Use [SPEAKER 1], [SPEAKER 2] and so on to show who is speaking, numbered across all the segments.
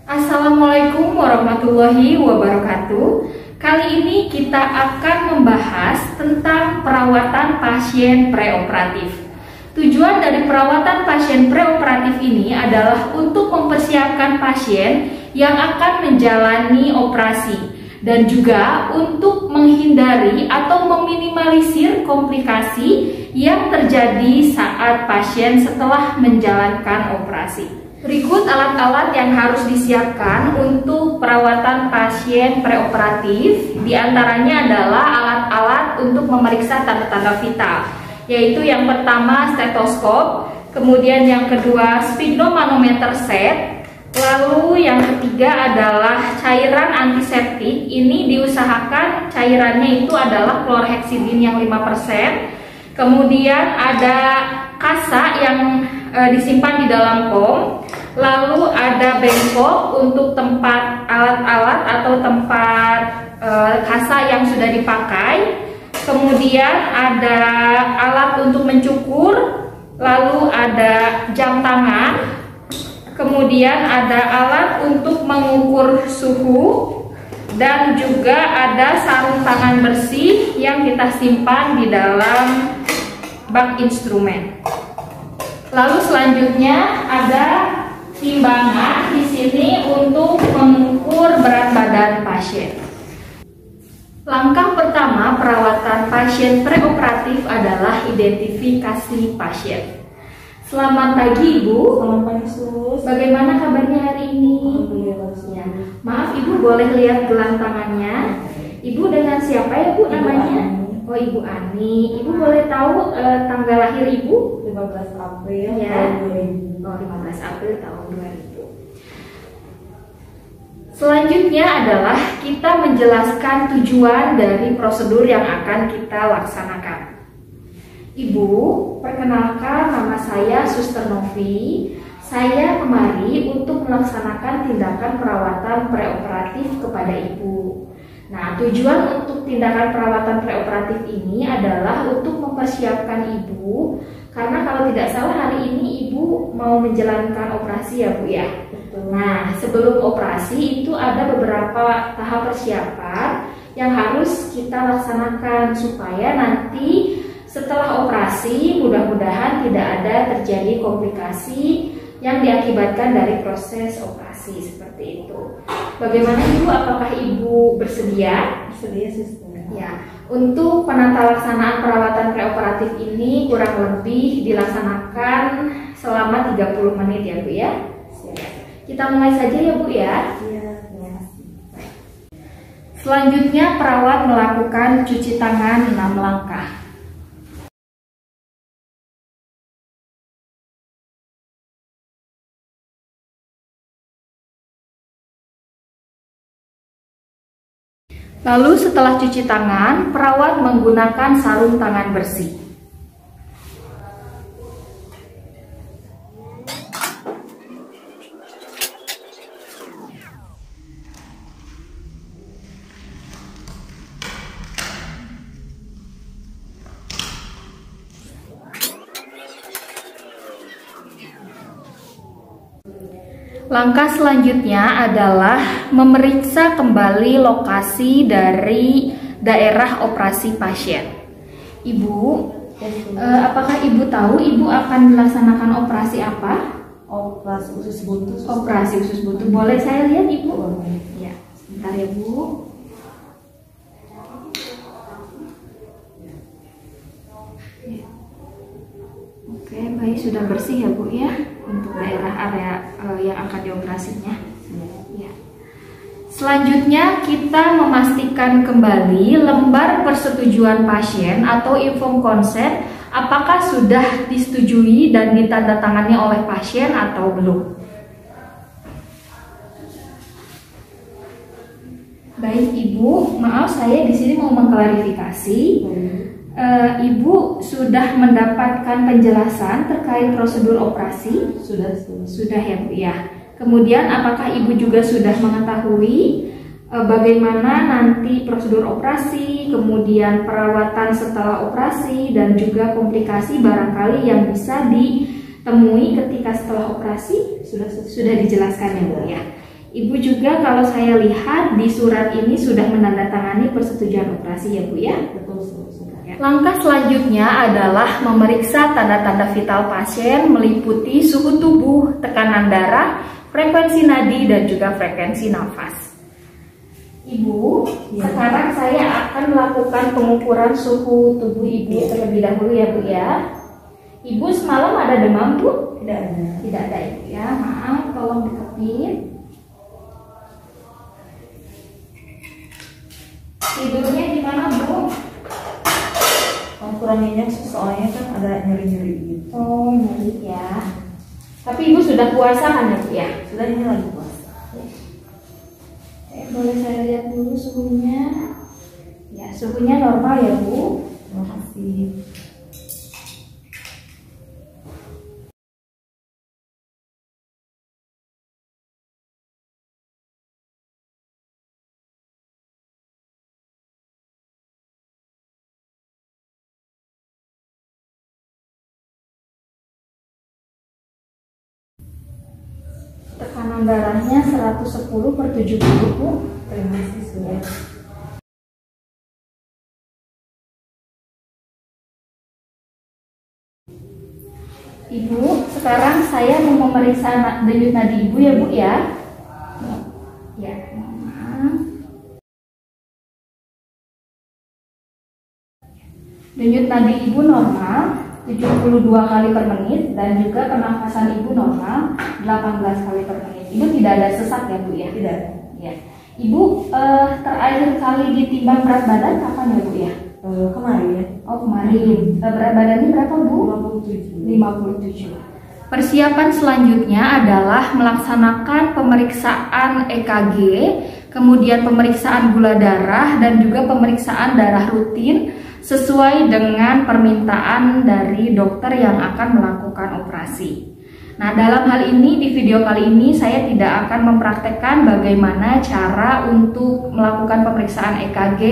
[SPEAKER 1] Assalamualaikum warahmatullahi wabarakatuh. Kali ini kita akan membahas tentang perawatan pasien preoperatif. Tujuan dari perawatan pasien preoperatif ini adalah untuk mempersiapkan pasien yang akan menjalani operasi dan juga untuk menghindari atau meminimalisir komplikasi yang terjadi saat pasien setelah menjalankan operasi. Berikut alat-alat yang harus disiapkan untuk perawatan pasien preoperatif. Di antaranya adalah alat-alat untuk memeriksa tanda-tanda vital, yaitu yang pertama stetoskop, kemudian yang kedua sphygmomanometer set, lalu yang ketiga adalah cairan antiseptik. Ini diusahakan cairannya itu adalah klorhexidin yang 5%. Kemudian ada kasa yang disimpan di dalam kom, lalu ada bengkok untuk tempat alat-alat atau tempat kasa yang sudah dipakai, kemudian ada alat untuk mencukur, lalu ada jam tangan, kemudian ada alat untuk mengukur suhu, dan juga ada sarung tangan bersih yang kita simpan di dalam bak instrumen. Lalu selanjutnya ada timbangan di sini untuk mengukur berat badan pasien. Langkah pertama perawatan pasien preoperatif adalah identifikasi pasien. Selamat pagi Ibu.
[SPEAKER 2] Selamat pagi Sus.
[SPEAKER 1] Bagaimana kabarnya hari ini?
[SPEAKER 2] Alhamdulillah.
[SPEAKER 1] Ya. Maaf Ibu, boleh lihat gelang tangannya? Ibu dengan siapa ya Bu namanya? Oh, Ibu Ani. Ibu boleh tahu tanggal lahir Ibu?
[SPEAKER 2] 15 April
[SPEAKER 1] Ya.
[SPEAKER 2] tahun 2000.
[SPEAKER 1] Oh, 15 April tahun 2000. Selanjutnya adalah kita menjelaskan tujuan dari prosedur yang akan kita laksanakan. Ibu, perkenalkan nama saya Suster Novi. Saya kemari untuk melaksanakan tindakan perawatan preoperatif kepada Ibu. Nah, tujuan untuk tindakan perawatan preoperatif ini adalah untuk mempersiapkan Ibu, karena kalau tidak salah hari ini Ibu mau menjalankan operasi ya Bu ya.
[SPEAKER 2] Betul.
[SPEAKER 1] Nah, sebelum operasi itu ada beberapa tahap persiapan yang harus kita laksanakan supaya nanti setelah operasi mudah-mudahan tidak ada terjadi komplikasi yang diakibatkan dari proses operasi seperti itu. Bagaimana Ibu? Apakah Ibu bersedia?
[SPEAKER 2] Bersedia Suster.
[SPEAKER 1] Ya, untuk penata laksanaan perawatan preoperatif ini kurang lebih dilaksanakan selama 30 menit ya Bu ya.
[SPEAKER 2] Siap.
[SPEAKER 1] Kita mulai saja ya Bu ya.
[SPEAKER 2] Iya, terima kasih.
[SPEAKER 1] Selanjutnya perawat melakukan cuci tangan 6 langkah. Lalu setelah cuci tangan, perawat menggunakan sarung tangan bersih. Langkah selanjutnya adalah memeriksa kembali lokasi dari daerah operasi pasien. Ibu, apakah Ibu tahu Ibu akan melaksanakan operasi apa?
[SPEAKER 2] Operasi usus buntu. Suster.
[SPEAKER 1] Operasi usus buntu. Boleh saya lihat Ibu?
[SPEAKER 2] Boleh.
[SPEAKER 1] Ya, sebentar ya Bu. Oke, baik, sudah bersih ya Bu ya untuk daerah area yang akan dioperasinya. Ya. Selanjutnya kita memastikan kembali lembar persetujuan pasien atau inform consent apakah sudah disetujui dan ditandatangani oleh pasien atau belum. Baik Ibu, maaf saya di sini mau mengklarifikasi. Ibu sudah mendapatkan penjelasan terkait prosedur operasi?
[SPEAKER 2] Sudah.
[SPEAKER 1] Sudah ya Bu ya. Kemudian apakah Ibu juga sudah mengetahui bagaimana nanti prosedur operasi, kemudian perawatan setelah operasi, dan juga komplikasi barangkali yang bisa ditemui ketika setelah operasi? Sudah dijelaskan ya Bu ya. Ibu juga kalau saya lihat di surat ini sudah menandatangani persetujuan operasi ya Bu ya?
[SPEAKER 2] Betul, sudah.
[SPEAKER 1] Langkah selanjutnya adalah memeriksa tanda-tanda vital pasien meliputi suhu tubuh, tekanan darah, frekuensi nadi, dan juga frekuensi nafas. Ibu, sekarang saya akan melakukan pengukuran suhu tubuh Ibu terlebih dahulu ya Bu ya. Ibu semalam ada demam Bu?
[SPEAKER 2] Tidak ada.
[SPEAKER 1] Tidak ada Ibu ya, maaf, tolong deketin. Tidurnya gimana Bu?
[SPEAKER 2] Kuranginnya soalnya kan ada nyeri-nyeri gitu.
[SPEAKER 1] Oh, nyeri ya. Tapi Ibu sudah puasa kan ya Bu ya?
[SPEAKER 2] Sudah, ini lagi puasa.
[SPEAKER 1] Boleh saya lihat dulu suhunya? Ya, suhunya normal ya Bu.
[SPEAKER 2] Terima kasih.
[SPEAKER 1] Tekanan darahnya 110/70 Bu.
[SPEAKER 2] Terima kasih sudah.
[SPEAKER 1] Ibu, sekarang saya mau memeriksa denyut nadi Ibu ya Bu ya. Ya, maaf. Denyut nadi Ibu normal 72 kali per menit dan juga pernafasan Ibu normal 18 kali per menit. Ibu tidak ada sesak ya Bu ya?
[SPEAKER 2] Tidak.
[SPEAKER 1] Ya. Ibu terakhir kali ditimbang berat badan kapan ya Bu ya?
[SPEAKER 2] Kemarin.
[SPEAKER 1] Oh kemarin. Berat badannya berapa Bu?
[SPEAKER 2] 57.
[SPEAKER 1] 57. Persiapan selanjutnya adalah melaksanakan pemeriksaan EKG, kemudian pemeriksaan gula darah dan juga pemeriksaan darah rutin sesuai dengan permintaan dari dokter yang akan melakukan operasi. Nah, dalam hal ini di video kali ini saya tidak akan mempraktekkan bagaimana cara untuk melakukan pemeriksaan EKG,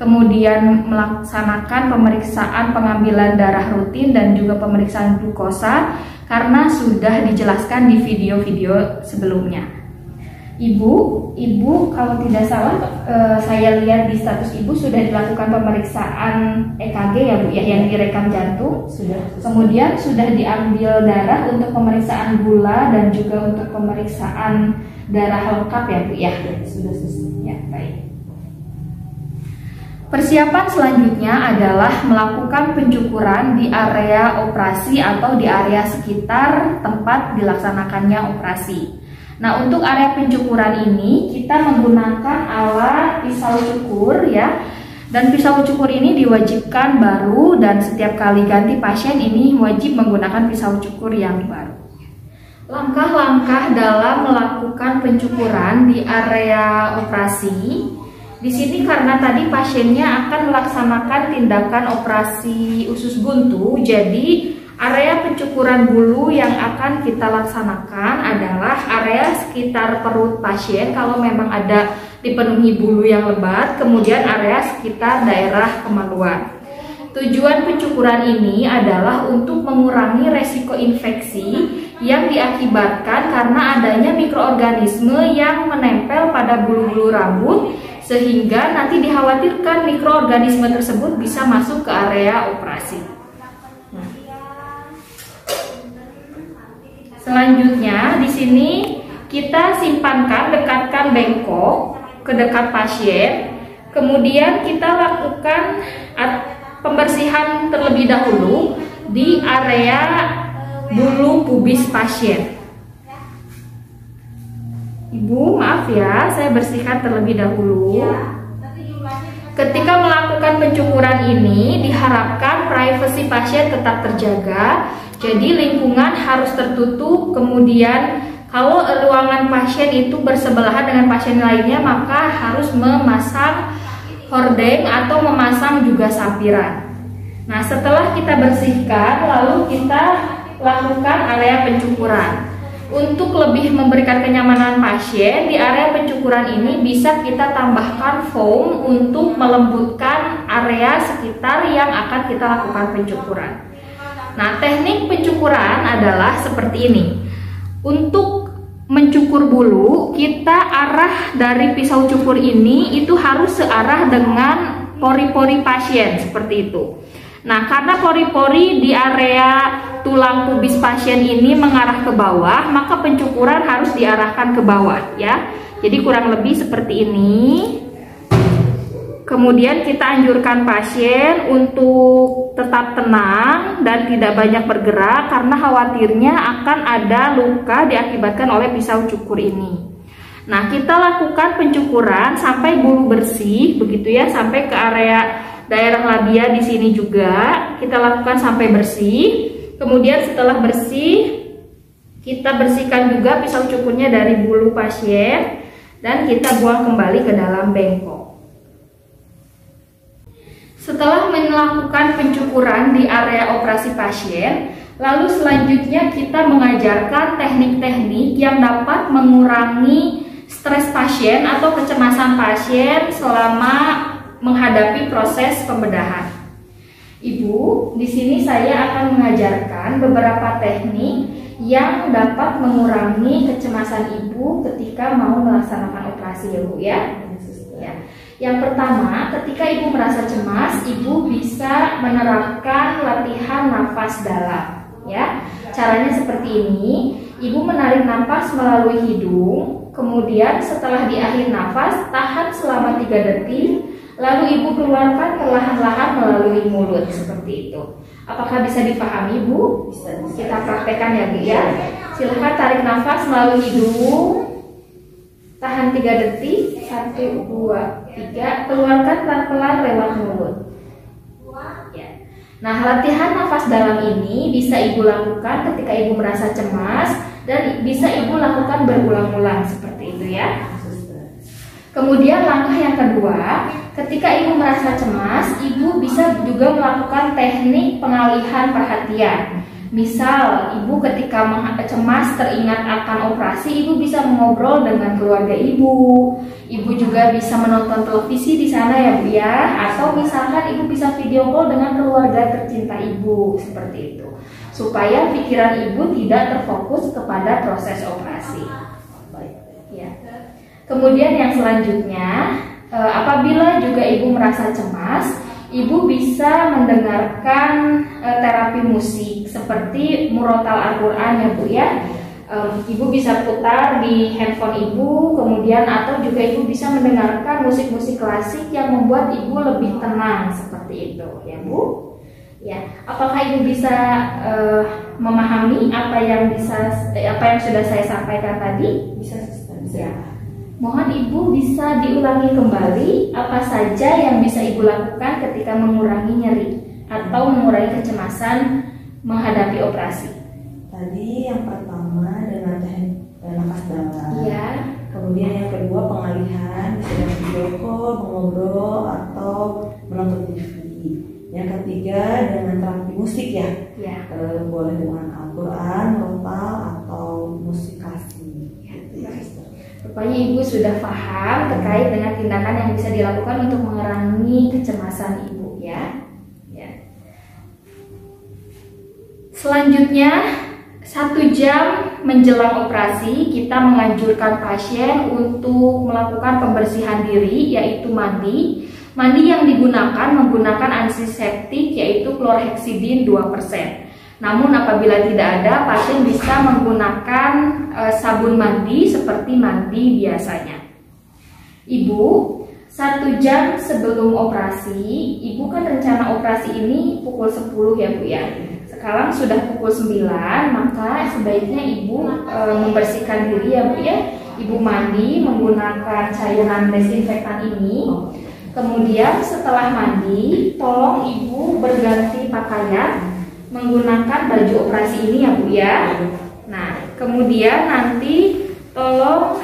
[SPEAKER 1] kemudian melaksanakan pemeriksaan pengambilan darah rutin dan juga pemeriksaan glukosa karena sudah dijelaskan di video-video sebelumnya. Ibu kalau tidak salah saya lihat di status Ibu sudah dilakukan pemeriksaan EKG ya Bu ya, yang direkam jantung.
[SPEAKER 2] Sudah.
[SPEAKER 1] Kemudian sudah diambil darah untuk pemeriksaan gula dan juga untuk pemeriksaan darah lengkap ya Bu ya.
[SPEAKER 2] Sudah selesai.
[SPEAKER 1] Ya, baik. Persiapan selanjutnya adalah melakukan pencukuran di area operasi atau di area sekitar tempat dilaksanakannya operasi. Nah, untuk area pencukuran ini kita menggunakan alat pisau cukur ya. Dan pisau cukur ini diwajibkan baru dan setiap kali ganti pasien ini wajib menggunakan pisau cukur yang baru. Langkah-langkah dalam melakukan pencukuran di area operasi. Di sini karena tadi pasiennya akan melaksanakan tindakan operasi usus buntu, jadi area pencukuran bulu yang akan kita laksanakan adalah area sekitar perut pasien kalau memang ada dipenuhi bulu yang lebat, kemudian area sekitar daerah kemaluan. Tujuan pencukuran ini adalah untuk mengurangi resiko infeksi yang diakibatkan karena adanya mikroorganisme yang menempel pada bulu-bulu rambut sehingga nanti dikhawatirkan mikroorganisme tersebut bisa masuk ke area operasi. Selanjutnya di sini kita simpankan, dekatkan bengkok ke dekat pasien. Kemudian kita lakukan pembersihan terlebih dahulu di area bulu pubis pasien. Ibu, maaf ya, saya bersihkan terlebih dahulu. Ketika melakukan pencukuran ini diharapkan privasi pasien tetap terjaga. Jadi lingkungan harus tertutup, kemudian kalau ruangan pasien itu bersebelahan dengan pasien lainnya maka harus memasang hordeng atau memasang juga sampiran. Nah, setelah kita bersihkan lalu kita lakukan area pencukuran. Untuk lebih memberikan kenyamanan pasien, di area pencukuran ini bisa kita tambahkan foam untuk melembutkan area sekitar yang akan kita lakukan pencukuran. Nah, teknik pencukuran adalah seperti ini. Untuk mencukur bulu, kita arah dari pisau cukur ini itu harus searah dengan pori-pori pasien seperti itu. Nah, karena pori-pori di area tulang pubis pasien ini mengarah ke bawah, maka pencukuran harus diarahkan ke bawah ya. Jadi kurang lebih seperti ini. Kemudian kita anjurkan pasien untuk tetap tenang dan tidak banyak bergerak karena khawatirnya akan ada luka diakibatkan oleh pisau cukur ini. Nah, kita lakukan pencukuran sampai bulu bersih begitu ya, sampai ke area daerah labia di sini juga kita lakukan sampai bersih. Kemudian setelah bersih, kita bersihkan juga pisau cukurnya dari bulu pasien dan kita buang kembali ke dalam bengkok. Setelah melakukan pencukuran di area operasi pasien, lalu selanjutnya kita mengajarkan teknik-teknik yang dapat mengurangi stres pasien atau kecemasan pasien selama menghadapi proses pembedahan. Ibu, di sini saya akan mengajarkan beberapa teknik yang dapat mengurangi kecemasan ibu ketika mau melaksanakan operasi ya Bu ya. Yang pertama, ketika ibu merasa cemas, ibu bisa menerapkan latihan nafas dalam ya. Caranya seperti ini, ibu menarik nafas melalui hidung, kemudian setelah di akhir nafas tahan selama 3 detik, lalu ibu keluarkan perlahan-lahan melalui mulut seperti itu. Apakah bisa dipahami Bu? Bisa. Kita praktekkan ya Bu ya. Silahkan tarik nafas melalui hidung, tahan 3 detik, 1, 2, 3, keluarkan pelan-pelan lewat mulut ya. Nah, latihan nafas dalam ini bisa ibu lakukan ketika ibu merasa cemas dan bisa ibu lakukan berulang-ulang seperti itu ya. Kemudian langkah yang kedua, ketika ibu merasa cemas, ibu bisa juga melakukan teknik pengalihan perhatian. Misal, ibu ketika cemas teringat akan operasi, ibu bisa mengobrol dengan keluarga ibu. Ibu juga bisa menonton televisi di sana ya Bu ya. Atau misalkan ibu bisa video call dengan keluarga tercinta ibu seperti itu. Supaya pikiran ibu tidak terfokus kepada proses operasi. Ya. Kemudian yang selanjutnya, apabila juga ibu merasa cemas, ibu bisa mendengarkan terapi musik seperti murotal Al-Quran ya Bu ya. Ibu bisa putar di handphone ibu, kemudian atau juga ibu bisa mendengarkan musik-musik klasik yang membuat ibu lebih tenang seperti itu ya Bu. Ya, apakah ibu bisa memahami apa yang sudah saya sampaikan tadi? Bisa. Ya. Mohon ibu bisa diulangi kembali apa saja yang bisa ibu lakukan ketika mengurangi nyeri atau mengurangi kecemasan menghadapi operasi.
[SPEAKER 2] Tadi yang pertama dengan teknik nafas dalam.
[SPEAKER 1] Iya.
[SPEAKER 2] Kemudian yang kedua pengalihan, bisa dengan video call, mengobrol atau menonton TV. Yang ketiga dengan terapi musik ya.
[SPEAKER 1] Ya.
[SPEAKER 2] Boleh dengan Al-Quran, murotal atau musik klasik.
[SPEAKER 1] Rupanya ibu sudah paham terkait dengan tindakan yang bisa dilakukan untuk mengurangi kecemasan ibu ya. Selanjutnya, 1 jam menjelang operasi kita menganjurkan pasien untuk melakukan pembersihan diri yaitu mandi. Mandi yang digunakan menggunakan antiseptik yaitu klorhexidin 2%. Namun apabila tidak ada, pasien bisa menggunakan sabun mandi seperti mandi biasanya. Ibu, 1 jam sebelum operasi, ibu kan rencana operasi ini pukul 10 ya Bu ya. Sekarang sudah pukul 9, maka sebaiknya ibu membersihkan diri ya Bu ya. Ibu mandi menggunakan cairan desinfektan ini. Kemudian setelah mandi, tolong ibu berganti pakaian menggunakan baju operasi ini ya Bu ya. Nah, kemudian nanti tolong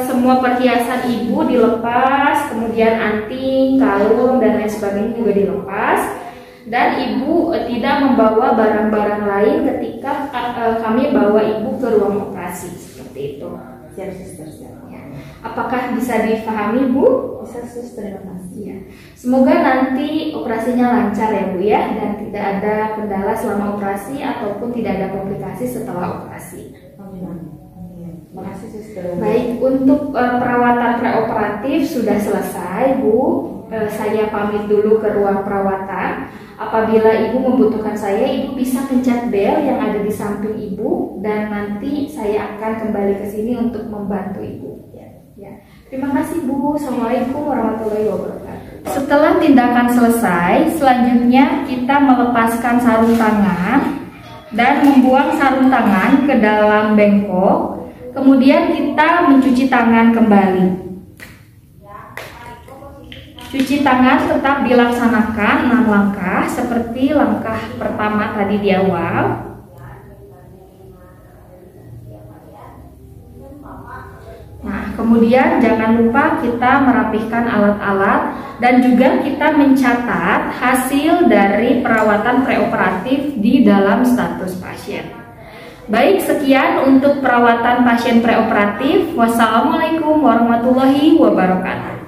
[SPEAKER 1] semua perhiasan ibu dilepas, kemudian anting, kalung dan lain sebagainya juga dilepas. Dan ibu tidak membawa barang-barang lain ketika kami bawa ibu ke ruang operasi seperti itu.
[SPEAKER 2] Siap suster, siap.
[SPEAKER 1] Apakah bisa dipahami Bu?
[SPEAKER 2] Bisa suster, terima kasih.
[SPEAKER 1] Ya. Semoga nanti operasinya lancar ya Bu ya, dan tidak ada kendala selama operasi ataupun tidak ada komplikasi setelah operasi.
[SPEAKER 2] Amin. Makasih suster.
[SPEAKER 1] Baik, untuk perawatan preoperatif sudah selesai, Bu. Saya pamit dulu ke ruang perawatan. Apabila Ibu membutuhkan saya, Ibu bisa pencet bel yang ada di samping Ibu dan nanti saya akan kembali ke sini untuk membantu Ibu. Ya. Terima kasih, Bu. Assalamualaikum warahmatullahi wabarakatuh. Setelah tindakan selesai, selanjutnya kita melepaskan sarung tangan dan membuang sarung tangan ke dalam bengkok. Kemudian kita mencuci tangan kembali. Cuci tangan tetap dilaksanakan 6 langkah seperti langkah pertama tadi di awal. Nah, kemudian jangan lupa kita merapihkan alat-alat dan juga kita mencatat hasil dari perawatan preoperatif di dalam status pasien. Baik, sekian untuk perawatan pasien preoperatif. Wassalamualaikum warahmatullahi wabarakatuh.